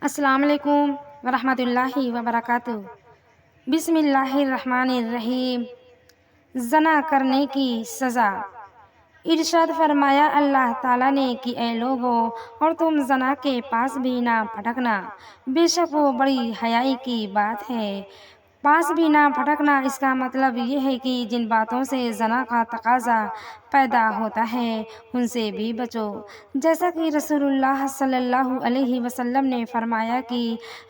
السلام علیکم ورحمۃ اللہ وبرکاتہ۔ بسم اللہ الرحمن الرحیم۔ زنا کرنے کی سزا۔ ارشاد فرمایا اللہ تعالیٰ نے کہ اے لوگو، اور تم زنا کے پاس بھی نہ پھٹکنا، بے شک وہ بڑی حیائی کی بات ہے۔ پاس بھی نہ پھٹکنا، اس کا مطلب یہ ہے کہ جن باتوں سے زنا کا تقاضا پیدا ہوتا ہے ان سے بھی بچو، جیسا کہ رسول اللہ صلی اللہ علیہ وسلم نے فرمایا کہ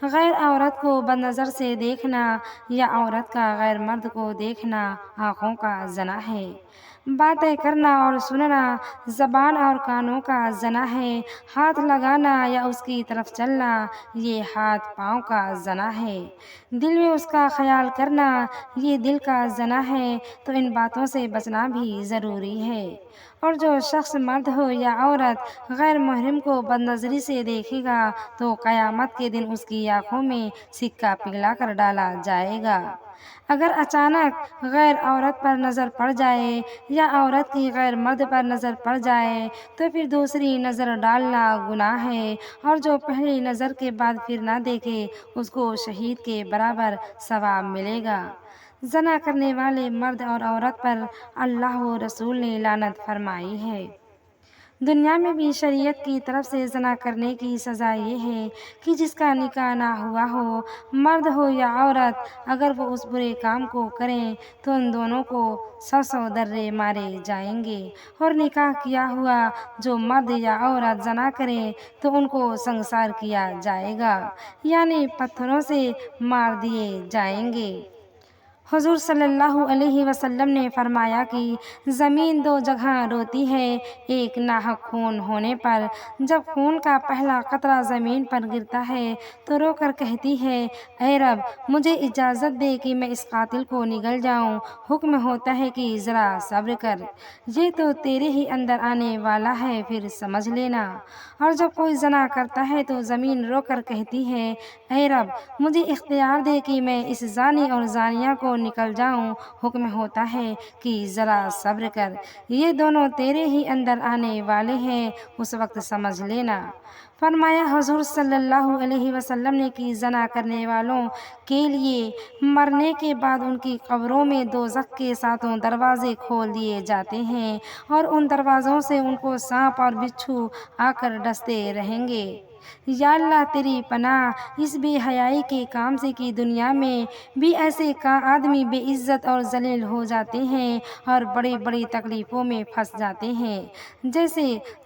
غیر عورت کو بد نظر سے دیکھنا یا عورت کا غیر مرد کو دیکھنا آنکھوں کا زنا ہے۔ باتیں کرنا اور سننا زبان اور کانوں کا زنا ہے۔ ہاتھ لگانا یا اس کی طرف چلنا یہ ہاتھ پاؤں کا زنا ہے۔ دل میں اس کا خیال کرنا یہ دل کا زنا ہے، تو ان باتوں سے بچنا بھی ضروری ہے۔ اور جو شخص مرد ہو یا عورت غیر محرم کو بد نظری سے دیکھے گا تو قیامت کے دن اس کی آنکھوں میں سکہ پگھلا کر ڈالا جائے گا۔ اگر اچانک غیر عورت پر نظر پڑ جائے یا عورت کی غیر مرد پر نظر پڑ جائے تو پھر دوسری نظر ڈالنا گناہ ہے، اور جو پہلی نظر کے بعد پھر نہ دیکھے اس کو شہید کے برابر ثواب ملے گا۔ زنا کرنے والے مرد اور عورت پر اللہ و رسول نے لعنت فرمائی ہے۔ دنیا میں بھی شریعت کی طرف سے زنا کرنے کی سزا یہ ہے کہ جس کا نکاح نہ ہوا ہو، مرد ہو یا عورت، اگر وہ اس برے کام کو کریں تو ان دونوں کو 100 درے مارے جائیں گے، اور نکاح کیا ہوا جو مرد یا عورت زنا کریں تو ان کو سنگسار کیا جائے گا، یعنی پتھروں سے مار دیے جائیں گے۔ حضور صلی اللہ علیہ وسلم نے فرمایا کہ زمین دو جگہ روتی ہے، ایک ناحق خون ہونے پر۔ جب خون کا پہلا قطرہ زمین پر گرتا ہے تو رو کر کہتی ہے، اے رب مجھے اجازت دے کہ میں اس قاتل کو نگل جاؤں۔ حکم ہوتا ہے کہ ذرا صبر کر، یہ تو تیرے ہی اندر آنے والا ہے، پھر سمجھ لینا۔ اور جب کوئی زنا کرتا ہے تو زمین رو کر کہتی ہے، اے رب مجھے اختیار دے کہ میں اس زانی اور زانیہ کو نکل جاؤں۔ حکم ہوتا ہے کہ ذرا صبر کر، یہ دونوں تیرے ہی اندر آنے والے ہیں، اس وقت سمجھ لینا۔ فرمایا حضور صلی اللہ علیہ وسلم نے کہ زنا کرنے والوں کے لیے مرنے کے بعد ان کی قبروں میں دوزخ کے 7 دروازے کھول دیے جاتے ہیں، اور ان دروازوں سے ان کو سانپ اور بچھو آ کر ڈستے رہیں گے۔ یا اللہ تیری پناہ اس بے حیائی کے کام سے کہ دنیا میں بھی ایسے آدمی بے عزت اور ذلیل ہو جاتے ہیں اور بڑی بڑی تکلیفوں میں پھنس جاتے ہیں، جیسے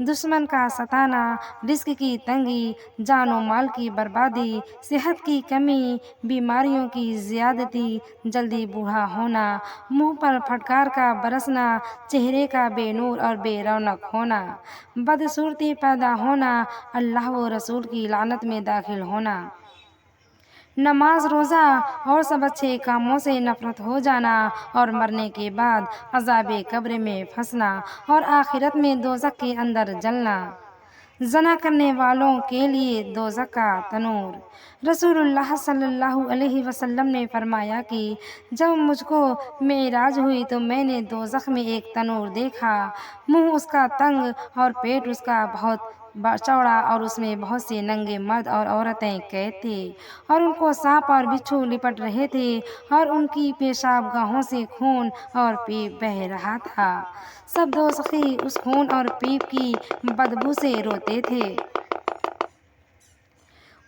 دشمن کا ستانا، رزق کی تنگی، جان و مال کی بربادی، صحت کی کمی، بیماریوں کی زیادتی، جلدی بوڑھا ہونا، منہ پر پھٹکار کا برسنا، چہرے کا بے نور اور بے رونق ہونا، بدصورتی پیدا ہونا، اللہ و رسول کی لعنت میں داخل ہونا، نماز روزہ اور سب اچھے کاموں سے نفرت ہو جانا، اور مرنے کے بعد عذاب قبر میں پھنسنا اور آخرت میں دوزخ کے اندر جلنا۔ زنا کرنے والوں کے لیے دوزخ کا تنور۔ رسول اللہ صلی اللہ علیہ وسلم نے فرمایا کہ جب مجھ کو معراج ہوئی تو میں نے دوزخ میں ایک تنور دیکھا، منہ اس کا تنگ اور پیٹ اس کا بہت چوڑا، اور اس میں بہت سے ننگے مرد اور عورتیں قید تھے، اور ان کو سانپ اور بچھو لپٹ رہے تھے، اور ان کی پیشاب گاہوں سے خون اور پیپ بہہ رہا تھا۔ سب دوزخی اس خون اور پیپ کی بدبو سے روتے تھے۔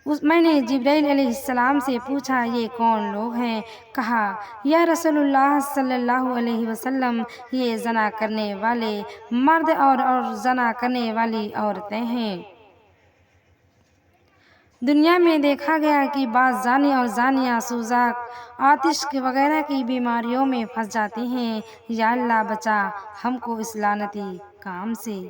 میں نے جبرائیل علیہ السلام سے پوچھا، یہ کون لوگ ہیں؟ کہا، یا رسول اللہ صلی اللہ علیہ وسلم، یہ زنا کرنے والے مرد اور زنا کرنے والی عورتیں ہیں۔ دنیا میں دیکھا گیا کہ بعض زانی اور زانیہ سوزاک، آتش وغیرہ کی بیماریوں میں پھنس جاتے ہیں۔ یا اللہ بچا ہم کو اس لعنتی کام سے۔